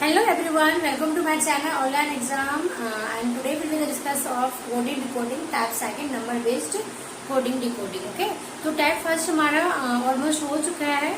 Hello everyone, welcome to my channel Online Exam and today we will discuss of coding decoding type second number based coding decoding. Okay, तो type first हमारा almost हो चुका है,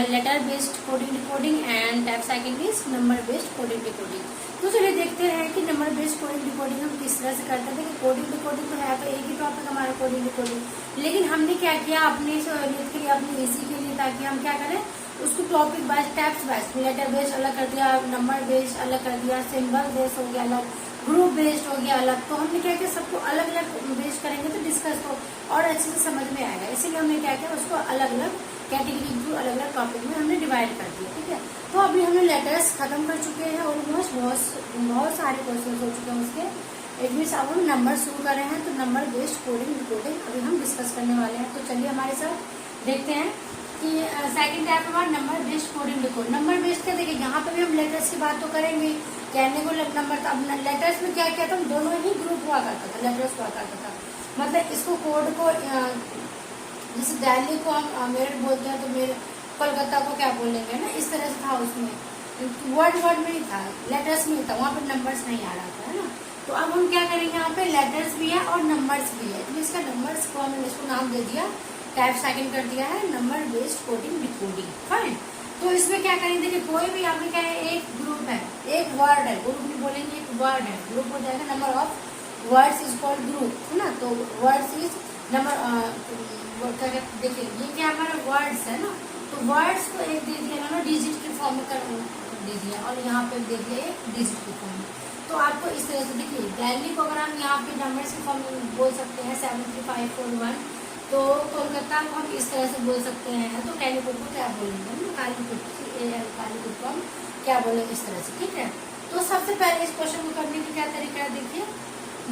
letter based coding decoding and type second is number based coding decoding. तो चलिए देखते हैं कि नंबर बेस्ड कोडिंग डिकोडिंग हम किस तरह से करते हैं। कोडिंग डिकोडिंग तो है तो एक ही टॉपिक हमारा कोडिंग डिकोडिंग, लेकिन हमने क्या किया अपनी सहूलियत के लिए, अपनी इजी के लिए, ताकि हम क्या करें उसको topic wise types wise letter based अलग कर दिया, नंबर बेस्ड अलग कर दिया, सिंबल बेस्ड हो गया अलग, ग्रुप बेस्ड हो गया अलग। तो हमने क्या किया सबको अलग अलग बेस्ड करेंगे तो डिस्कस हो और अच्छे से समझ में आएगा, इसीलिए हमने क्या किया उसको अलग अलग कैटेगरी थ्रू अलग अलग टॉपिक में हमने डिवाइड कर दिया। ठीक है, तो अभी हमने लेटर्स खत्म कर चुके हैं, ऑलमोस्ट बहुत सारे क्वेश्चन हो चुके हैं उसके। इट मीन्स अब हम नंबर शुरू कर रहे हैं, तो नंबर बेस्ड कोडिंग डिकोडिंग अभी हम डिस्कस करने वाले हैं। तो चलिए हमारे साथ देखते हैं कि सेकंड टाइप हमारा number based coding decode. Number based क्या, देखिए यहाँ पे भी हम लेटर्स की बात तो करेंगे, कहने को नंबर। अब लेटर्स में क्या किया था, दोनों ही ग्रुप हुआ करता था, लेटर्स हुआ करता था। मतलब इसको कोड को जैसे दिल्ली को हम मेरठ बोलते हैं तो मेरे कोलकाता को क्या बोलेंगे ना, इस तरह से था। उसमें वर्ड में ही था, लेटर्स में ही था, वहाँ पे नंबर्स नहीं आ रहा था, है ना। तो अब हम क्या करेंगे, यहाँ पे लेटर्स भी है और नंबर्स भी है, तो इसका नंबर्स को हमने इसको नाम दे दिया, टाइप सेकंड कर दिया है number based coding decoding. Fine, तो इसमें क्या करेंगे, देखिए कोई भी आपने क्या है, एक ग्रुप है, एक वर्ड है, ग्रुप नहीं बोलेंगे, एक वर्ड है, ग्रुप हो जाएगा, number of words is called group, है ना। तो वर्ड्स इज नंबर, देखिए ये क्या हमारा वर्ड्स है ना, तो वर्ड्स को एक दे दिया ना डिजिट के फॉर्म में कर दे दिया, और यहाँ पे दे दिया एक डिजिट के फॉर्म में। तो आपको इस तरह से देखिए दिल्ली को अगर हम यहाँ पे नंबर्स के फॉर्म में बोल सकते हैं 73541, तो कोलकाता को हम इस तरह से बोल सकते हैं। तो कालीपुर को क्या बोलेंगे, कालीपुर कालीपुर को हम क्या बोलेंगे, इस तरह से। ठीक है, तो सबसे पहले इस क्वेश्चन को करने का क्या तरीका है, देखिए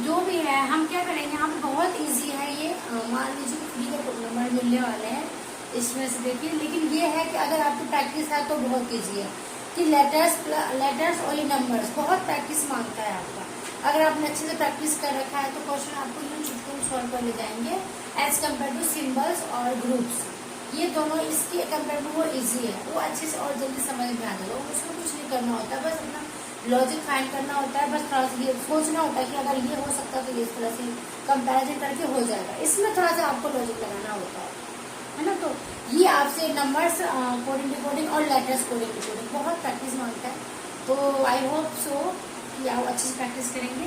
जो भी है हम क्या करेंगे, यहाँ पे बहुत इजी है ये। मान लीजिए कि फ्री का नंबर मिलने वाले हैं इसमें से, देखिए। लेकिन ये है कि अगर आपकी प्रैक्टिस है तो बहुत ईजी है कि लेटर्स और ये नंबर्स बहुत प्रैक्टिस मांगता है आपका। अगर आपने अच्छे से प्रैक्टिस कर रखा है तो क्वेश्चन आपको यूँ चुटकुल सॉल्व कर ले जाएंगे एज कम्पेयर टू सिम्बल्स और ग्रुप्स। ये दोनों इसके कम्पेयर टू वो इजी है, वो अच्छे से और जल्दी समझ में आ जाएगा। उसमें कुछ नहीं करना होता, बस अपना लॉजिक फाइंड करना होता है, बस थोड़ा सा ये सोचना होता है कि अगर ये हो सकता है तो इस तरह से कंपैरिजन करके हो जाएगा। इसमें थोड़ा सा आपको लॉजिक लगाना होता है ना। तो ये आपसे नंबर्स कोडिंग डिकोडिंग और लेटर्स कोडिंग डिकोडिंग बहुत प्रैक्टिस मांगता है, तो आई होप सो कि आप अच्छे से प्रैक्टिस करेंगे।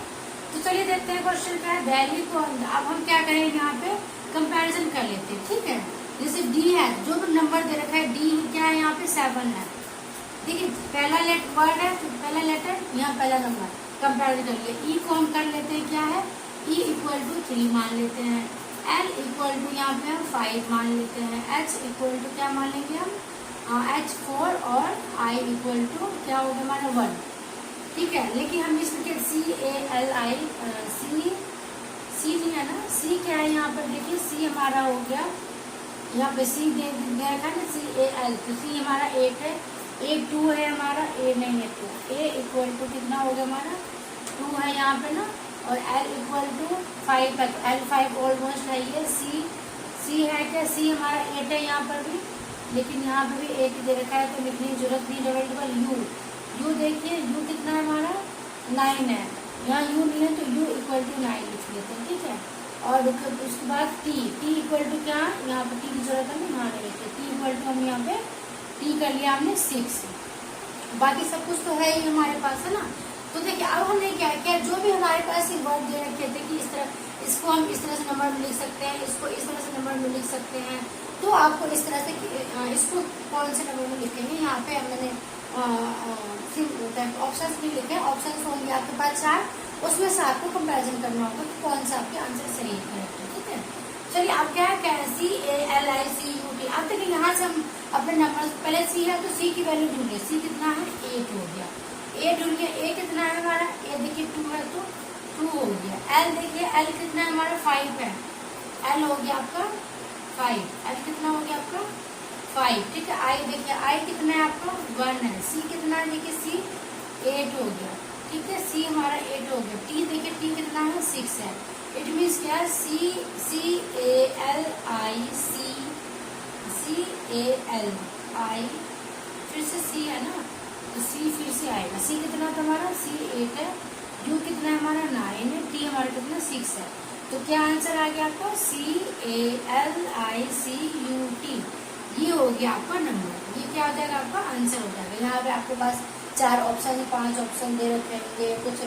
तो चलिए देखते हैं क्वेश्चन क्या है। वैल्यू को अब हम क्या करेंगे, यहाँ पे कंपैरिजन कर लेते हैं। ठीक है, जैसे डी है, जो भी नंबर दे रखा है डी क्या है, यहाँ पे 7 है। ठीक है, पहला वर्ड है तो पहला लेटर, यहाँ पहला नंबर, कंपैरिजन कर लिया। ई को हम कर लेते हैं क्या है, ई इक्वल टू 3 मान लेते हैं, एल इक्वल टू यहाँ पे हम 5 मान लेते हैं, एच इक्वल टू क्या मान लेंगे हम एच 4, और आई इक्वल टू क्या होगा हमारा 1। ठीक है, लेकिन हम इसमें क्या CALI सी नहीं है ना, सी क्या है यहाँ पर, देखिए सी हमारा हो गया, यहाँ पे सी दे रखा है ना CAL, तो सी हमारा 8 है, ए 2 है हमारा, ए नहीं है 2, ए इक्वल टू कितना हो गया हमारा 2 है यहाँ पे ना, और एल इक्वल टू 5 है, तो एल 5 ऑलमोस्ट है ये। सी है क्या, सी हमारा 8 है यहाँ पर भी, लेकिन यहाँ पे भी 8 दे रखा है तो लिखने की जरूरत नहीं। डबल यू देखिए यू कितना है हमारा 9 है, यहाँ यू नहीं है तो यू इक्वल टू 9 लिख लेते हैं। ठीक है, और उसके बाद टी इक्वल टू क्या, यहाँ पे टी की जरूरत है, यहाँ नहीं लिखते, टी इक्वल टू हम यहाँ पे टी कर लिया हमने 6। बाकी सब कुछ तो है ही हमारे पास, है ना। तो देखिए अब हमने क्या किया, जो भी हमारे पास ये वर्ड दे रखे थे कि इस तरह इसको हम इस तरह से नंबर में लिख सकते हैं, इसको इस तरह से नंबर में लिख सकते हैं, तो आपको इस तरह से इसको कौन से नंबर में लिखेंगे, यहाँ पे मैंने ऑप्शन भी लिखे। ऑप्शन होंगे आपके पास 4, उसमें से आपको कंपेरिजन करना होगा कि कौन सा आपके आंसर सही है। ठीक है, चलिए अब क्या है CALICUT। अब देखिए यहाँ से हम अपने नंबर, पहले सी है तो सी की वैल्यू ढूंढिए, सी कितना है 8 हो गया, ए ढूंढिए, ए कितना है हमारा, ए देखिए 2 है तो 2 हो गया। एल देखिए, एल कितना है हमारा 5 है, एल हो गया आपका 5, एल कितना हो गया आपका 5। ठीक है, आई देखिए, आई कितना है आपका 1 है, सी कितना है देखिए सी 8 हो गया। ठीक है, सी हमारा 8 हो गया। टी देखिए, टी कितना है 6 है। इट मीन्स क्या, CALI फिर से सी है ना, तो सी फिर से आएगा, होता है हमारा, C8 है, U कितना है हमारा 9 है, T हमारा कितना 6 है। तो क्या आंसर आ गया आपका CALICUT, ये हो गया आपका नंबर। ये क्या हो जाएगा आपका आंसर हो जाएगा। यहाँ पे आपके पास 4 ऑप्शन 5 ऑप्शन दे रखे होंगे, कुछ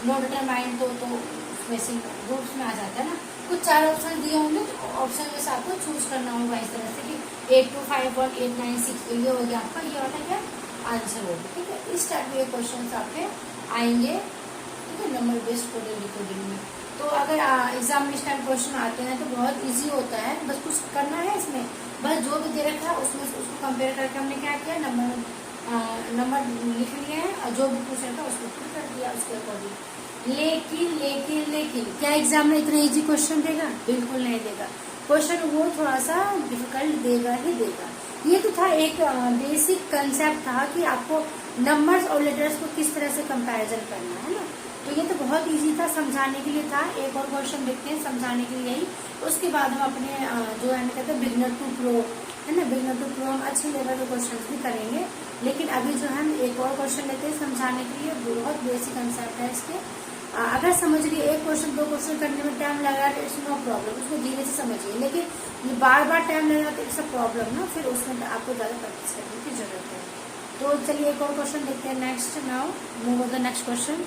नो डिटरमाइंड तो उसमें से ग्रुप्स में आ जाता है ना, कुछ 4 ऑप्शन दिए होंगे तो ऑप्शन में से आपको चूज करना होगा इस तरह से कि 8 2 5 1 8 9 6, तो ये हो गया आपका ये वाला क्या आंसर होगा। ठीक है, इस टाइप के क्वेश्चन आपके आएंगे, ठीक है, नंबर बेस्ड कोडिंग डिकोडिंग में। तो अगर एग्जाम में इस टाइप क्वेश्चन आते हैं तो बहुत इजी होता है, बस कुछ करना है इसमें, बस जो भी दे रखा है उसमें से उसको कंपेयर करके हमने क्या किया, नंबर लिख लिए हैं और जो भी पूछ रखा उसको फिल कर दिया उसके अकॉर्डिंग। लेकिन क्या एग्जाम में इतना इजी क्वेश्चन देगा? बिल्कुल नहीं देगा। क्वेश्चन वो थोड़ा सा डिफिकल्ट देगा ही देगा। ये तो था एक बेसिक कंसेप्ट था कि आपको नंबर्स और लेटर्स को किस तरह से कंपैरिजन करना है ना, तो ये तो बहुत इजी था, समझाने के लिए था। एक और क्वेश्चन देखते हैं समझाने के लिए ही, उसके बाद हम अपने जो है कहते हैं बिगनर टू प्रो है ना, बिगनर टू प्रो हम अच्छे लेवल के क्वेश्चन भी करेंगे। लेकिन अभी जो है हम एक और क्वेश्चन लेते हैं समझाने के लिए, बहुत बेसिक कंसेप्ट है इसके। अगर समझ लिए एक क्वेश्चन 2 क्वेश्चन करने में टाइम लगा तो इट्स नो प्रॉब्लम, उसको धीरे से समझिए। लेकिन ये बार टाइम लगा तो इट्स अ प्रॉब्लम ना, फिर उसमें आपको ज्यादा प्रैक्टिस करने की जरूरत है। तो चलिए एक और क्वेश्चन देखते हैं next. Now move on the next question.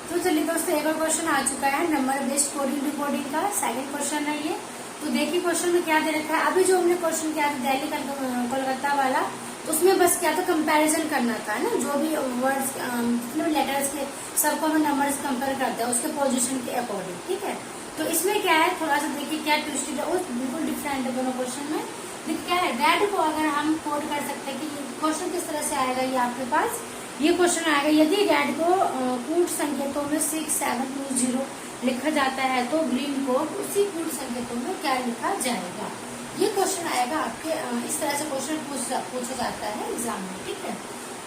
तो चलिए दोस्तों एक और क्वेश्चन आ चुका है नंबर बेस्ड कोडिंग डिकोडिंग का, सेकंड क्वेश्चन है ये। तो देखिए क्वेश्चन में क्या दे रखा है। अभी जो हमने क्वेश्चन किया था दिल्ली कोलकाता वाला, तो उसमें बस क्या था, कंपैरिजन करना था ना, जो भी वर्ड्स जितने भी लेटर्स के सबको हमें नंबर्स कंपेयर करते हैं उसके पोजीशन के अकॉर्डिंग। ठीक है, तो इसमें क्या है, थोड़ा सा देखिए क्या ट्विस्टेड है, बिल्कुल डिफरेंट है दोनों क्वेश्चन में। लेकिन क्या है, डैड को अगर हम कोड कर सकते हैं कि क्वेश्चन किस तरह से आएगा, ये आपके पास ये क्वेश्चन आएगा, यदि डैड को कूट संकेतों में 6720 लिखा जाता है तो ग्रीन को उसी कूट संकेतों में क्या लिखा जाएगा। ये क्वेश्चन आएगा आपके, इस तरह से क्वेश्चन पूछा जाता है एग्जाम में। ठीक है,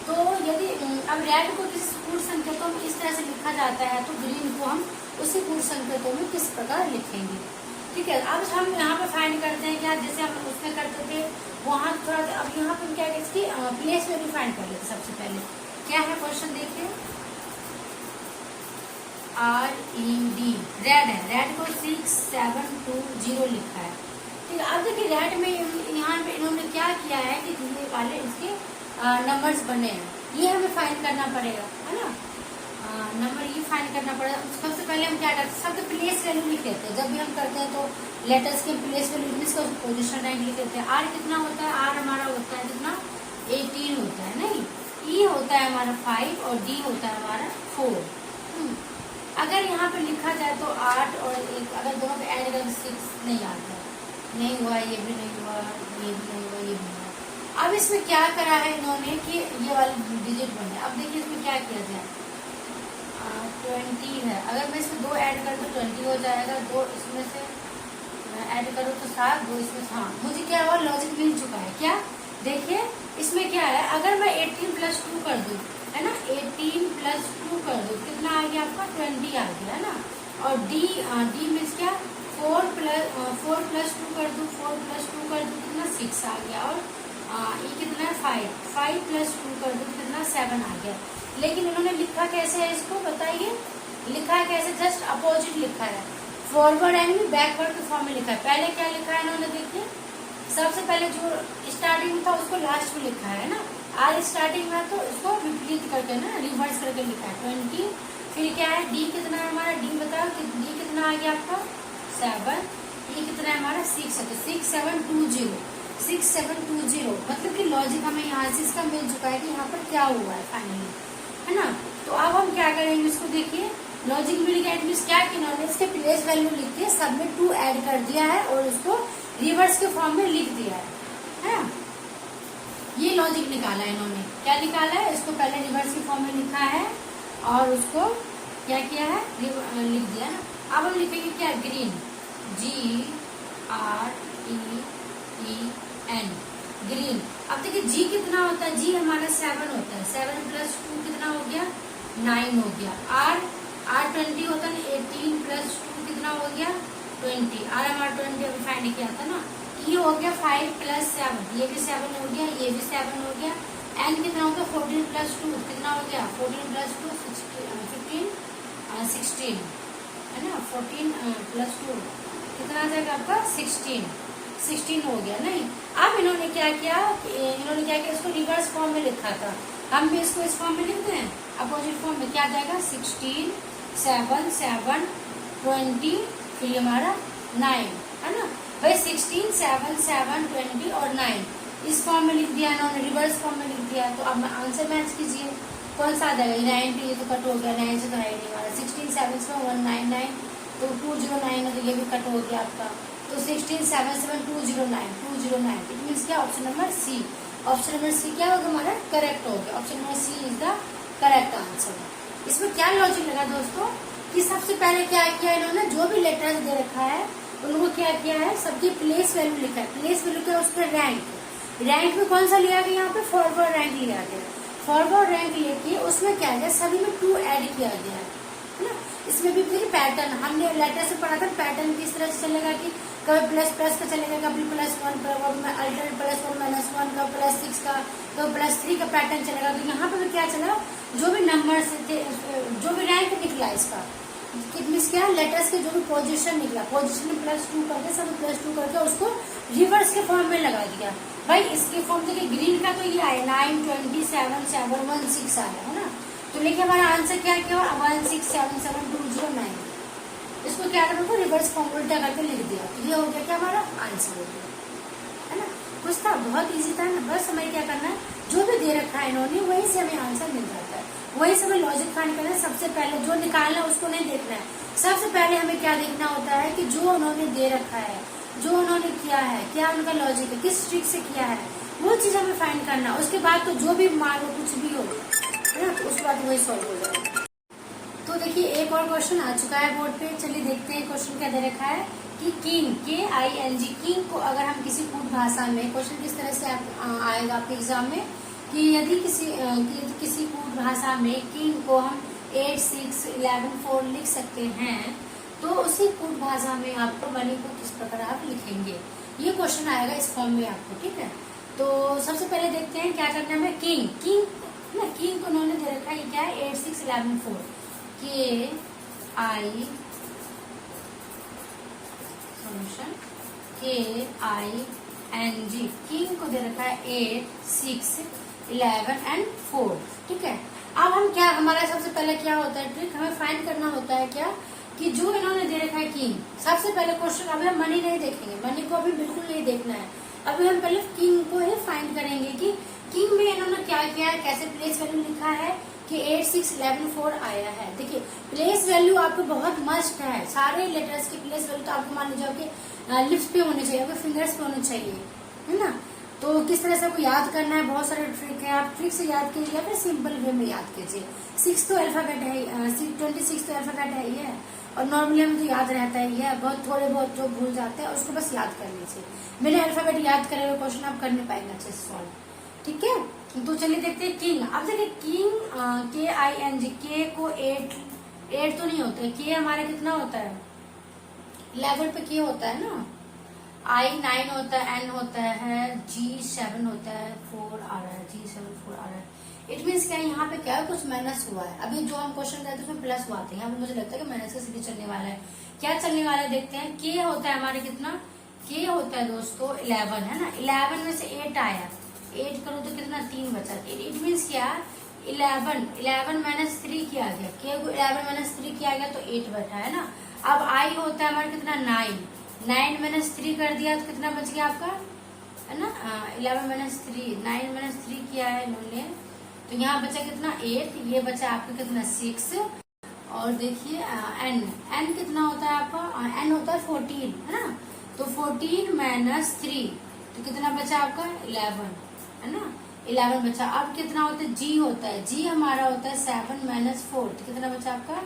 तो यदि अब रेड को किस कूट संकेतों में इस तरह से लिखा जाता है तो ग्रीन को हम उसी कूट संकेतों में किस प्रकार लिखेंगे। ठीक है, अब हम यहाँ पे फाइंड करते हैं क्या, जैसे हम उसमें करते थे वहां थोड़ा, अब यहाँ पे क्या इसकी प्लेस वैल्यू फाइंड कर लेते। सबसे पहले क्या है क्वेश्चन देखिए, RED रेड है, रेड को 6720 लिखा है। ठीक है, अब देखिए रेड में यहाँ पे इन्होंने क्या किया है कि ये वाले इसके नंबर्स बने हैं, ये हमें फाइंड करना पड़ेगा है ना, नंबर ये फाइंड करना पड़ेगा। सबसे पहले हम क्या करते हैं, सबसे प्लेस वैल्यू लिख लेते हैं। जब भी हम करते हैं तो लेटर्स के प्लेस वैल्यू इसका पोजिशन रैंक लिख लेते हैं। R कितना होता है, R हमारा होता है कितना 18 होता है, नहीं E होता है हमारा 5 और D होता है हमारा 4। अगर यहाँ पे लिखा जाए तो 8 और 1 अगर दोनों पे ऐड करें 6 नहीं आता, नहीं हुआ, ये भी नहीं हुआ, ये भी नहीं हुआ, ये भी नहीं हुआ। अब इसमें क्या करा है इन्होंने कि ये वाले डिजिट बने। अब देखिए इसमें क्या किया जाए, 20 है, अगर मैं इसमें 2 ऐड कर तो 20 हो जाएगा, 2 इसमें से ऐड करो तो 7, 2 इसमें, हाँ मुझे क्या हुआ, लॉजिक मिल चुका है। क्या देखिए इसमें क्या है, अगर मैं 18 + 2 कर दूं है ना, 18 + 2 कर दूं कितना आ गया आपका 20 आ गया है ना। और डी मीन्स क्या, 4 + 2 कर दूं, 4 + 2 कर दूं कितना 6 आ गया। और ये कितना है 5 + 2 कर दूं कितना 7 आ गया। लेकिन इन्होंने लिखा कैसे है इसको बताइए, लिखा है कैसे, जस्ट अपोजिट लिखा है, फॉरवर्ड एंड बैकवर्ड के फॉर्म में लिखा है। पहले क्या लिखा है इन्होंने, देखिए सबसे पहले जो स्टार्टिंग में था उसको लास्ट में लिखा है ना, आज स्टार्टिंग में तो इसको विपरीत करके ना रिवर्स करके लिखा है 20। फिर क्या है, डी कितना है हमारा, डी बताओ कि डी कितना आ गया आपका 7, ये कितना है हमारा 6 है, तो 6720 मतलब कि लॉजिक हमें यहाँ से इसका मिल चुका है कि यहाँ पर क्या हुआ है फाइनली, है ना। तो अब हम क्या करेंगे इसको, देखिए लॉजिक मिल गया, मीन्स क्या कि इन्होंने इसके प्लेस वैल्यू लिख के सब में 2 ऐड कर दिया है और उसको रिवर्स के फॉर्म में लिख दिया है ना। ये लॉजिक निकाला है इन्होंने, क्या निकाला है, इसको पहले रिवर्स के फॉर्म में लिखा है और उसको क्या किया है, लिख दिया ना। अब हम लिखेंगे क्या, ग्रीन, GREEN ग्रीन। अब देखिए जी कितना होता है, जी हमारा 7 होता है, 7 + 2 कितना हो गया 9 हो गया। R 20 होता है, 18 + 2 कितना हो गया 20, R हमारा 20 अभी फाइंड किया था ना। ये हो गया 5 + 7, ये भी 7 हो गया, ये भी 7 हो गया, एन कितना हो गया 14 प्लस 2 कितना हो गया 14 प्लस 2 15 16 है ना 14 प्लस 2 कितना आ जाएगा आपका 16 हो गया। नहीं, अब इन्होंने क्या किया इसको रिवर्स फॉर्म में लिखा था, हम भी इसको इस फॉर्म में लिखते हैं अपोजिट फॉर्म में। क्या आ जाएगा 16 7 7 20 फिर हमारा 9 है ना भाई 16 7 7 20 और 9 इस फॉर्म में लिख दिया इन्होंने, रिवर्स फॉर्म में लिख दिया। तो अब आंसर मैच कीजिए कौन सा आ जाएगा 90, ये तो कट हो गया 9 से तो है नहीं हमारा 16 7 से 199 तो 209 है तो ये भी कट हो गया आपका। तो 16 7 7 209 इट मीन्स क्या option number C, option number C क्या होगा हमारा करेक्ट हो गया। Option number C is the correct answer. इसमें क्या लॉजिक लगा दोस्तों कि सबसे पहले क्या किया इन्होंने, जो भी लेटर्स दे रखा है उनको क्या किया है सबकी प्लेस वैल्यू लिखा है। प्लेस वैल्यू क्या उस पर रैंक में कौन सा लिया गया यहाँ पे फॉरवर्ड रैंक लिया गया। फॉरवर्ड रैंक लेके उसमें क्या है सभी में 2 ऐड किया गया है ना। इसमें भी देखिए पैटर्न हमने लेटर से पढ़ा था, पैटर्न किस तरह से चलेगा कि कभी प्लस प्लस का चलेगा, कभी +1 अल्टरनेट +1 -1 का +6 का तो +3 का पैटर्न चलेगा। तो यहाँ पे भी क्या चला जो भी नंबर थे जो भी रैंक निकला इसका मीन्स क्या लेटर्स के जो भी पोजीशन निकला पोजीशन में +2 करके सब +2 करके उसको रिवर्स के फॉर्म में लगा दिया। भाई इसके फॉर्म देखिए ग्रीन का तो ये आया 9 20 7 7 1 6 आया है ना। तो लेकिन हमारा आंसर क्या क्या 1 6 7 7 2 0 9 इसको क्या करना था रिवर्स फॉर्म उल्टा करके लिख दिया। तो ये हो गया क्या हमारा आंसर हो गया है ना। कुछ था बहुत इजी था ना, बस हमें क्या करना है जो भी दे रखा है इन्होंने वही से हमें आंसर मिल जाता है, वही से हमें लॉजिक फाइंड करना है। सबसे पहले जो निकालना है उसको नहीं देखना है, सबसे पहले हमें क्या देखना होता है कि जो उन्होंने दे रखा है जो उन्होंने किया है क्या उनका लॉजिक है किस ट्रिक से किया है वो चीज हमें फाइंड करना। उसके बाद तो जो भी मान लो कुछ भी हो है ना तो उसके बाद वही सॉल्व हो जाएगा। तो देखिए एक और क्वेश्चन आ चुका है बोर्ड पे, चलिए देखते हैं क्वेश्चन क्या दे रखा है कि किंग KING किंग को अगर हम किसी कूट भाषा में क्वेश्चन किस तरह से आएगा आपके एग्जाम में कि यदि किसी कूट भाषा में किंग को हम 8 6 11 4 लिख सकते हैं तो उसी कूट भाषा में आपको मनी को किस प्रकार आप लिखेंगे, ये क्वेश्चन आएगा इस फॉर्म में आपको। ठीक है, तो सबसे पहले देखते हैं क्या करना है हमें। किंग को उन्होंने दे रखा है क्या है 8 6 11 4 KING किंग को दे रखा है 8 6 11 एंड 4। ठीक है, अब हम क्या हमारा सबसे पहले क्या होता है ट्रिक हमें फाइंड करना होता है क्या कि जो इन्होंने दे रखा है किंग। सबसे पहले क्वेश्चन अभी हम मनी नहीं देखेंगे, मनी को अभी बिल्कुल नहीं देखना है, अभी हम पहले किंग को ही फाइंड करेंगे कि किंग में इन्होंने क्या किया है कैसे प्लेस वैल्यू लिखा है कि 8 6 11 4 आया है। देखिए प्लेस वैल्यू आपको बहुत मस्ट है, सारे लेटर्स की प्लेस वैल्यू तो आपको मान लीजिए आपके लिप्स पे होने चाहिए, आपके फिंगर्स पे होने चाहिए है ना। तो किस तरह से आपको याद करना है बहुत सारे ट्रिक है, आप ट्रिक से याद कीजिए या फिर सिंपल वे में याद कीजिए। 6 तो अल्फाबेट है 26 तो अल्फाबेट है ही है और नॉर्मली हमें तो याद रहता ही है, बहुत थोड़े बहुत जो भूल जाते हैं उसको बस याद कर लीजिए। मैंने अल्फाबेट याद करे हुए क्वेश्चन आप कर नहीं पाएंगे अच्छे से सॉल्व। ठीक है, तो चलिए देखते हैं किंग। अब देखिए किंग KING के को 8 तो नहीं होता है, के हमारे कितना होता है 11 पे के होता है ना, I 9 होता है, N होता है, G 7 होता है, 4 आ रहा है, G 7 4 आ रहा है। इट मीन्स क्या यहाँ पे क्या है कुछ माइनस हुआ है। अभी जो हम क्वेश्चन रहते हैं उसमें प्लस हुआ था, यहाँ पे मुझे लगता है कि माइनस का सीधे चलने वाला है। क्या चलने वाला है देखते हैं। के होता है हमारे कितना के होता है दोस्तों 11 है ना, 11 में से 8 आया, 8 करो तो कितना 3 बचा। इट मीन्स क्या 11 माइनस 3 किया गया, के को 11 माइनस 3 किया गया तो 8 बैठा है ना। अब I होता है हमारा कितना 9 माइनस 3 कर दिया तो कितना बच गया आपका है ना 11 माइनस 3 9 माइनस 3 किया है इन्होंने तो यहाँ बचा कितना 8, ये बचा आपका कितना 6 और देखिए n कितना होता है आपका n होता है 14 है ना, तो 14 माइनस 3 तो कितना बचा आपका 11 है ना, 11 बचा। अब कितना होता है g होता है, g हमारा होता है 7 माइनस 4 तो कितना बचा आपका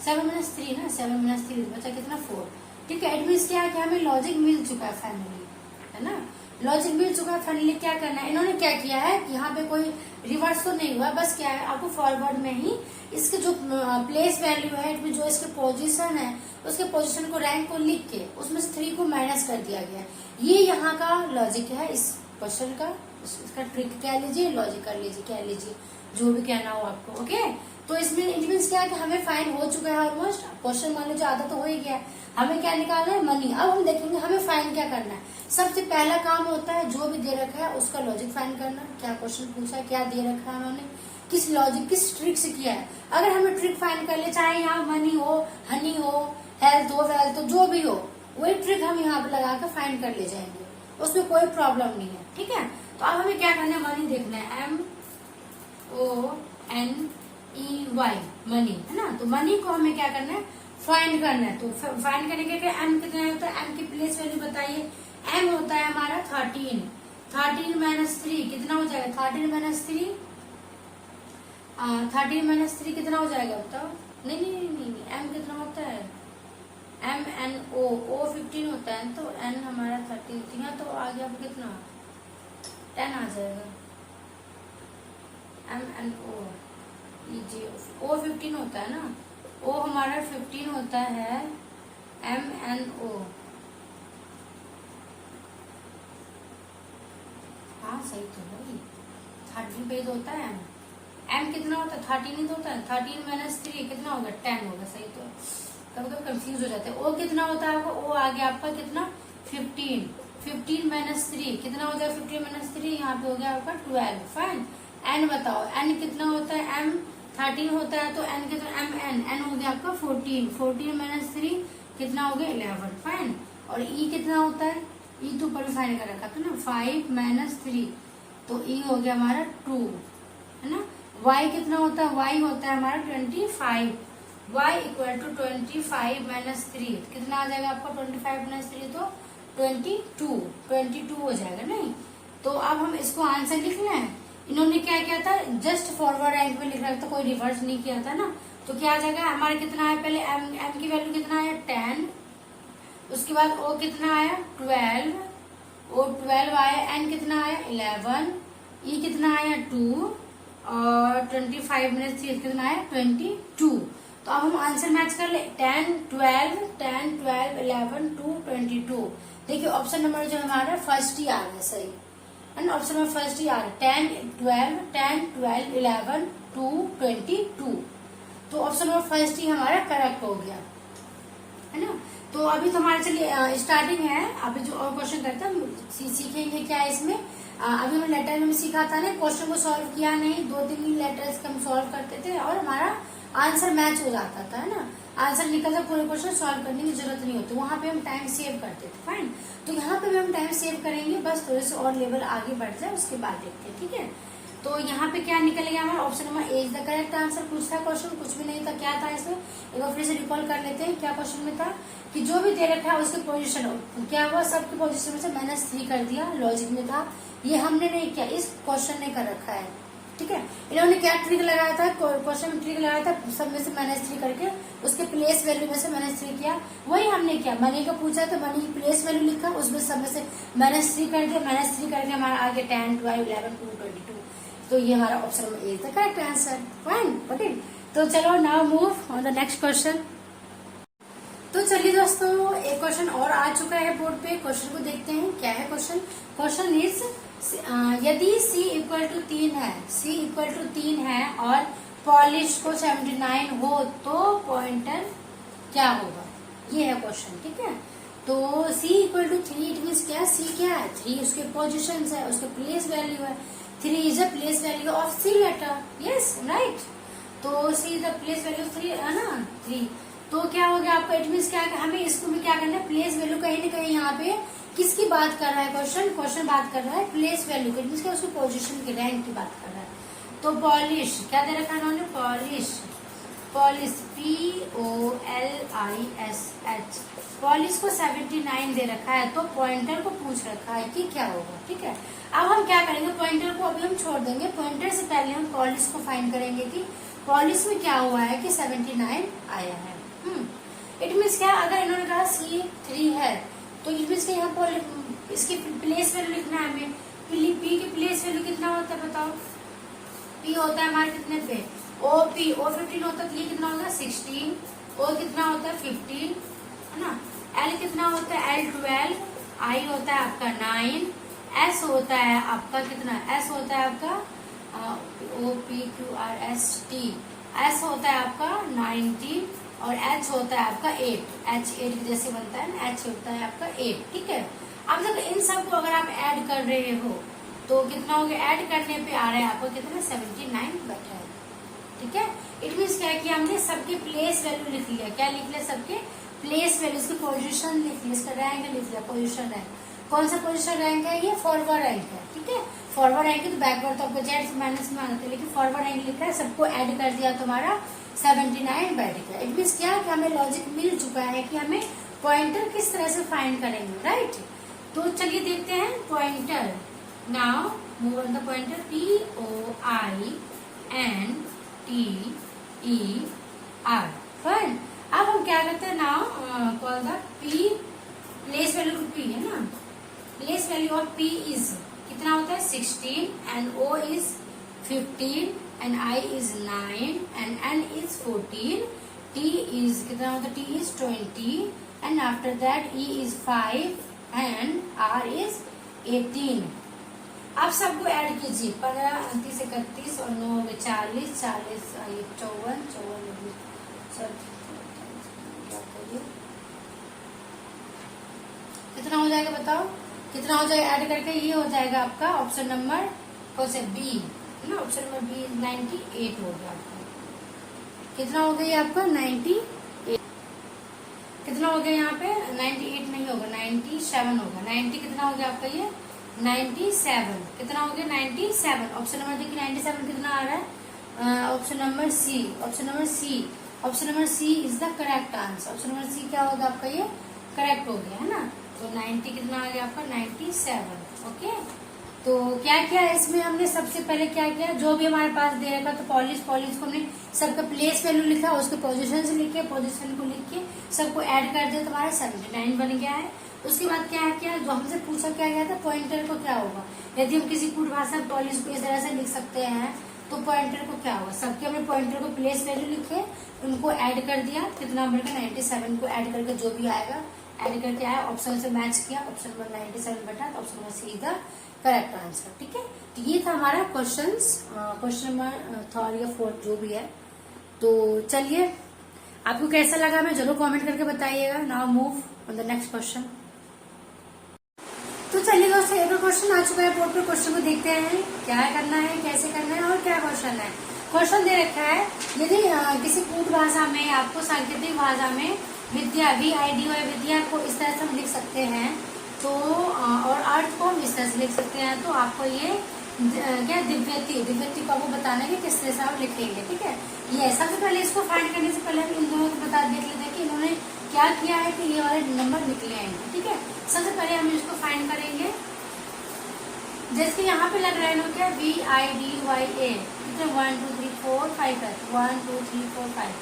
7 माइनस 3 ना, 7 माइनस 3 बचा कितना 4। ठीक है, इट मीन्स क्या है कि हमें लॉजिक मिल चुका है फाइनली है ना, लॉजिक मिल चुका है फाइनली। क्या करना है इन्होंने क्या किया है यहाँ पे कोई रिवर्स तो नहीं हुआ, बस क्या है आपको फॉरवर्ड में ही इसके जो प्लेस वैल्यू है इसमें जो इसके पोजीशन है उसके पोजीशन को रैंक को लिख के उसमें से 3 को माइनस कर दिया गया। ये यहाँ का लॉजिक है इस क्वेश्चन का, इसका ट्रिक कह लीजिए, लॉजिक कर लीजिए, कह लीजिए, जो भी कहना हो आपको। ओके, तो इसमें इट मीन्स क्या है कि हमें फाइंड हो चुका है ऑलमोस्ट क्वेश्चन, मान लीजिए आधा तो हो ही गया। हमें क्या निकालना है, मनी। अब हम देखेंगे हमें फाइंड क्या करना है। सबसे पहला काम होता है जो भी दे रखा है उसका लॉजिक फाइंड करना। क्या क्वेश्चन पूछा है, क्या दे रखा है उन्होंने, किस लॉजिक किस ट्रिक से किया है। अगर हमें ट्रिक फाइंड कर ले, चाहे यहाँ मनी हो, हनी हो, हेल्थ हो, वेल्थ हो, जो भी हो, वही ट्रिक हम यहाँ पे लगा कर फाइंड कर ले जाएंगे, उसमें कोई प्रॉब्लम नहीं है। ठीक है, तो अब हमें क्या करना है, मनी देखना है, MONEY, मनी, है ना। तो मनी को हमें क्या करना है, फाइंड करना है। तो फाइंड करने के एम कितना होता है, एम की प्लेस वैल्यू बताइए। एम होता है हमारा 13, 13 माइनस 3 कितना हो जाएगा, 13 माइनस 3, 13 माइनस 3 कितना हो जाएगा बताओ। नहीं नहीं नहीं नहीं, एम कितना होता है, MNO, O 15 होता है, तो N हमारा 13, यहाँ तो आ गया कितना, 10 आ जाएगा। MNO O 15 होता है ना, O हमारा 15 होता है, MNO। हाँ सही तो है, 13 पे तो होता है M कितना होता है, 13 ही तो होता है। 13 माइनस 3 कितना होगा, 10 होगा। सही तो, कभी कभी कंफ्यूज हो जाते हैं। ओ कितना होता है आपका, ओ आ गया आपका कितना, 15, 15 माइनस 3 कितना हो जाएगा, 15 माइनस 3 यहाँ पे हो गया आपका 12। फाइन, एन बताओ, एन कितना होता है, एम 13 होता है, तो एन कितना, एन हो गया आपका 14, 14 माइनस 3 कितना हो गया, 11। फाइन, और ई कितना होता है, ई तो ऊपर फाइन कर रखा था ना, 5 माइनस 3, तो ई हो गया हमारा 2, है ना। y कितना होता है, y होता है हमारा 25, y इक्वल टू 25 माइनस 3 कितना आ जाएगा आपका, 25 माइनस 3 तो 22 हो जाएगा। नहीं, तो अब हम इसको आंसर लिखना है। इन्होंने क्या किया था, जस्ट फॉरवर्ड रैंक में लिख रखा था, कोई रिवर्स नहीं किया था ना। तो क्या आ जाएगा हमारा, कितना है पहले m की वैल्यू कितना आया, 10, उसके बाद o कितना आया 12, o 12 आया, n कितना आया 11, e कितना आया 2, और 25 माइनस 3 कितना आया 22। तो अब हम आंसर मैच कर ले, 10 12 10 12 11 2 22। देखिए ऑप्शन नंबर जो हमारा फर्स्ट ही आ रहा है, सही है ना, ऑप्शन नंबर फर्स्ट ही आ रहा है, 10 12 10 12 11 2 22। तो ऑप्शन नंबर फर्स्ट ही हमारा करेक्ट हो गया, है ना। तो अभी तो हमारे चलिए स्टार्टिंग है, अभी जो और क्वेश्चन करते हैं सीखेंगे क्या है इसमें। अभी हमने लेटर में सीखा था ना, क्वेश्चन को सॉल्व किया नहीं, 2-3 लेटर्स हम सॉल्व करते थे और हमारा आंसर मैच हो जाता था, है ना, आंसर निकलता, पूरे क्वेश्चन सॉल्व करने की जरूरत नहीं होती, वहां पे हम टाइम सेव करते थे। फाइन, तो यहाँ पे भी हम टाइम सेव करेंगे, बस थोड़े से और लेवल आगे बढ़ जाए उसके बाद देखते हैं। ठीक है, तो यहाँ पे क्या निकल गया हमारा, option number A is the correct answer. कुछ था क्वेश्चन, कुछ भी नहीं था, क्या था इसमें, एक बार फिर से रिकॉल कर लेते हैं। क्या क्वेश्चन में था कि जो भी दे रखा है उसके पोजीशन, क्या हुआ, सबके पोजीशन में से -3 कर दिया, लॉजिक में था, ये हमने नहीं किया, इस क्वेश्चन ने कर रखा है। ठीक है, इन्होंने क्या ट्रिक लगाया था, क्वेश्चन में ट्रिक लगाया था, सब में से -3 करके उसके प्लेस वैल्यू में से -3 किया, वही हमने किया। मनी का पूछा तो मनी की प्लेस वैल्यू लिखा, उसमें सब में से -3 कर दिया, -3 करके हमारा आगे 10 12 11 2 22। तो ये हमारा ऑप्शन नंबर ए था करेक्ट आंसर। फाइन, ओके, तो चलो now move on the next question. तो चलिए दोस्तों, एक क्वेश्चन और आ चुका है बोर्ड पे, क्वेश्चन को देखते हैं क्या है क्वेश्चन। क्वेश्चन इज, यदि c इक्वल टू 3 है, c इक्वल टू 3 है और पॉलिश को 79 हो तो पॉइंटर क्या होगा, ये है क्वेश्चन। ठीक है, तो c equal to 3 it means क्या, c क्या है, 3 उसके पोजिशन है, उसके प्लेस वैल्यू है, 3 is a place value of c letter, yes right. तो c is the place value 3 है ना, 3। तो क्या हो गया आपका, इट मीन्स क्या, हमें इसको भी क्या करना है, प्लेस वैल्यू कहीं ना कहीं यहाँ पे किसकी बात कर रहा है क्वेश्चन बात कर रहा है प्लेस वैल्यू की, मीन्स उसकी पोजीशन की, रैंक की बात कर रहा है। तो पॉलिश क्या दे रखा है उन्होंने, पॉलिश POLISH, पॉलिश को 79 दे रखा है, तो पॉइंटर को पूछ रखा है कि क्या होगा। ठीक है, अब हम क्या करेंगे, पॉइंटर को अभी हम छोड़ देंगे, पॉइंटर से पहले हम पॉलिश को फाइंड करेंगे कि पॉलिश में क्या हुआ है कि 79 आया है। इट मीन्स क्या, अगर इन्होंने कहा C3 है तो इट मीन्स यहाँ पर इसकी प्लेस वैल्यू लिखना है हमें। P की प्लेस वैल्यू कितना होता है बताओ, P होता है हमारे कितने पे, O 15 होता है, तो ये कितना होगा 16, O कितना होता है 15, है ना, L कितना होता है L 12, I होता है आपका 9, एस होता है आपका कितना, एस होता है आपका OPQRST, एस होता है आपका 90 और एच होता है आपका 8, एच 8 जैसे बनता है ना, एच होता है आपका 8, ठीक है। अब जब इन सब को अगर आप ऐड कर रहे हो तो कितना हो गया, ऐड करने पे आ रहा है आपको कितना 79 बैठा है, ठीक है। इट मीन्स क्या है कि हमने सबके प्लेस वैल्यू लिख लिया, क्या लिख लिया, सबके प्लेस वैल्यू, इसकी पोजीशन लिख लिया, इसका रैंक लिख लिया, पोजीशन रैंक, कौन सा पोजीशन रैंक है, ये फॉरवर्ड रैंक है, ठीक है। फॉरवर्ड रैंक है तो बैकवर्ड तो आपको जेड माइनस में आना था, लेकिन फॉरवर्ड रैंक लिखा है, सबको ऐड कर दिया तुम्हारा 79 बैठ गया। इट मीन्स क्या कि हमें लॉजिक मिल चुका है कि हमें पॉइंटर किस तरह से फाइंड करेंगे, राइट। तो चलिए देखते हैं pointer. Now move on the pointer, POINTER, fine. अब हम क्या करते हैं, now call the P, place value P है ना, place value of P is कितना होता है 16 and O is 15 and I is 9 and N is 14, T is कितना होता है, T is 20 and after that E is 5 and R is 18। आप सबको ऐड कीजिए, 15, 29, 31 और 9 40, 40, 54, 54, कितना हो जाएगा बताओ, कितना हो जाएगा ऐड करके, ये हो जाएगा आपका ऑप्शन नंबर कौन से, बी है ना, ऑप्शन नंबर बी 98 हो गया आपका। कितना हो गया आपका 98, कितना हो गया यहाँ पे 98 नहीं होगा, 97 होगा, 90 कितना हो गया आपका ये 97, कितना हो गया 97। ऑप्शन नंबर देखिए 97 कितना आ रहा है, option number C, option number C, option number C is the correct answer. Option number C क्या होगा आपका, ये करेक्ट हो गया है ना। तो 90 कितना आ गया आपका 97, ओके। तो क्या किया इसमें हमने, सबसे पहले क्या किया, जो भी हमारे पास दे रखा तो पॉलिश को हमने सबका प्लेस वैल्यू लिखा, उसके पोजीशन से लिखे, पोजीशन को लिख के सबको ऐड कर दिया, तुम्हारा 79 बन गया है। उसके बाद क्या किया, जो हमसे पूछा क्या गया था, पॉइंटर को क्या होगा, यदि हम किसी कूट भाषा पॉलिश को इस तरह से लिख सकते हैं तो पॉइंटर को क्या होगा, सबके हमने पॉइंटर को प्लेस वैल्यू लिखे, उनको ऐड कर दिया, कितना बन गया 97 को ऐड करके जो भी आएगा ऐड करके आया, ऑप्शन से मैच किया, ऑप्शन नंबर 97 बैठा, तो option number see the correct answer, ठीक है। तो ये था हमारा क्वेश्चन नंबर 3 या 4 जो भी है। तो चलिए आपको कैसा लगा मैं जरूर कमेंट करके बताइएगा। Now move on the next question. तो चलिए दोस्तों एक क्वेश्चन आ चुका है बोर्ड पर, क्वेश्चन को देखते हैं क्या करना है, कैसे करना है और क्या क्वेश्चन है। क्वेश्चन दे रखा है, यदि किसी कूट भाषा में आपको सांकेतिक भाषा में विद्या VID और विद्या को इस तरह से हम लिख सकते हैं तो और अर्थ को हम इस तरह से लिख सकते हैं, तो आपको ये क्या दिव्यति को आपको बताना है कि किस तरह से आप लिखेंगे, ठीक है। ये सबसे पहले इसको फाइंड करने से पहले हम इन दोनों को बता देख लेते हैं कि इन्होंने क्या किया है कि ये वाले नंबर निकले हैं, ठीक है। सबसे पहले हम इसको फाइंड करेंगे, जैसे यहाँ पे लग रहा है क्या VIDYA, 1 2 3 4 5 है, 1 2 3 4 5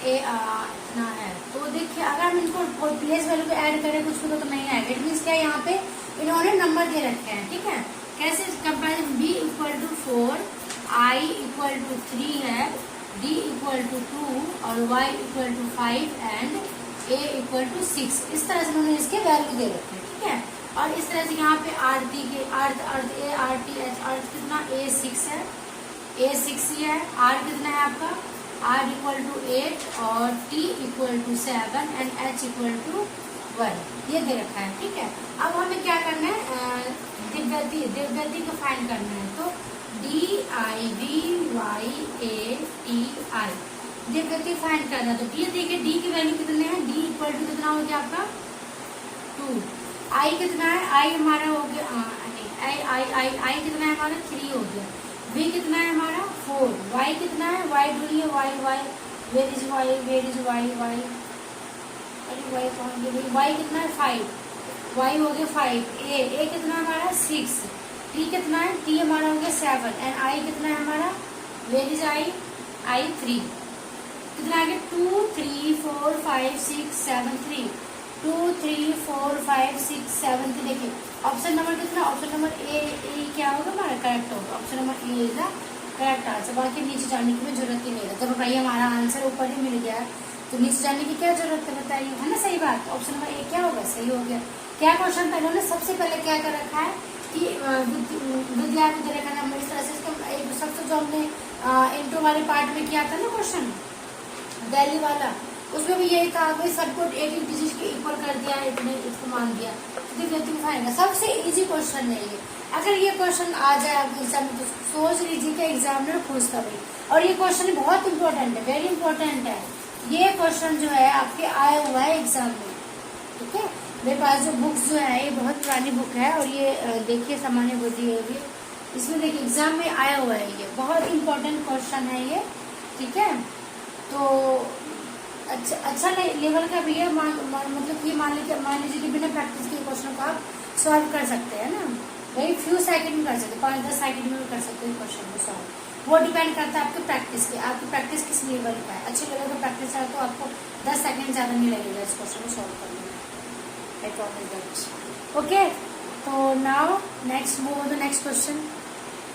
इतना है। तो देखिए अगर हम इनको प्लेस वैल्यू पे ऐड करें कुछ को तो नहीं आएगा। इट मीन्स क्या यहाँ पे इन्होंने नंबर दे रखे हैं, ठीक है। कैसे कंपेरिजन, B = 4, I = 3 है, D = 2 और Y = 5 एंड A = 6। इस तरह से उन्होंने इसके वैल्यू दे रखे हैं, ठीक है। और इस तरह से यहाँ पे आरती के अर्थ A RT H अर्थ कितना A6 है, A6 ही है। R कितना है आपका, R = 8 और T = 7 एंड H = 1, ये दे रखा है, ठीक है। अब हमें क्या करना है, दिव्यति को फाइंड करना है, तो DIVYATI दिव्यति फाइंड करना है। तो ये देखिए D की वैल्यू कितने हैं, D = कितना हो गया आपका 2, I कितना है, I हमारा हो गया I कितना है हमारा 3 हो गया, V कितना है हमारा 4, Y कितना है, Y ढूंढिए Y where is Y Y कितना है 5, Y हो गया 5, A कितना है हमारा 6, T कितना है, T हमारा हो गया 7 एंड I कितना है हमारा, वेर इज I 3, कितना आ गया 2 3 4 5 6 7 3, 2 3 4 5 6 7 3। देखिए ऑप्शन नंबर कितना, ऑप्शन नंबर ए क्या होगा हमारा करेक्ट होगा, option number A is the correct answer. बाकी नीचे जाने की जरूरत ही नहीं है, जब भाई हमारा आंसर ऊपर ही मिल गया तो नीचे जाने की क्या जरूरत है बताइए, है ना, सही बात। ऑप्शन नंबर ए क्या होगा, सही हो गया। क्या क्वेश्चन था, इन्होंने सबसे पहले क्या कर रखा है कि विद्यार्थी तरह का नंबर, इस तरह से इसका एक सबसे जो हमने इंट्रो वाले पार्ट में किया था ना क्वेश्चन दिल्ली वाला, उसमें भी यही था भाई सबको एक एक डिजिट के इक्वल कर दिया, इतने इसको मान दिया, तो सबसे इजी क्वेश्चन है ये। अगर ये क्वेश्चन आ जाए आपके एग्जाम में तो सोच लीजिए कि एग्जामिनर पूछता भाई। और ये क्वेश्चन बहुत इंपॉर्टेंट है, वेरी इंपॉर्टेंट है। ये क्वेश्चन जो है आपके आया हुआ है एग्जाम में, ठीक है। मेरे पास जो बुक्स जो है ये बहुत पुरानी बुक है, और ये देखिए सामान्य बुद्धि है, इसमें देखिए एग्जाम में आया हुआ है, ये बहुत इंपॉर्टेंट क्वेश्चन है ये, ठीक है। तो अच्छा लेवल का भी है, मतलब कि मान लीजिए कि बिना प्रैक्टिस के क्वेश्चन को आप सॉल्व कर सकते हैं ना, वही फ्यू सेकंड में कर सकते हैं, 5-10 सेकंड में भी कर सकते हैं क्वेश्चन को सॉल्व। वो डिपेंड करता है आपके प्रैक्टिस पे, आपकी प्रैक्टिस किस लेवल का है। अच्छे लेवल का प्रैक्टिस है तो आपको 10 सेकंड ज्यादा नहीं लगेगा इस क्वेश्चन को सॉल्व करने में, आई प्रॉमिस दैट। ओके, तो now next move on the next question.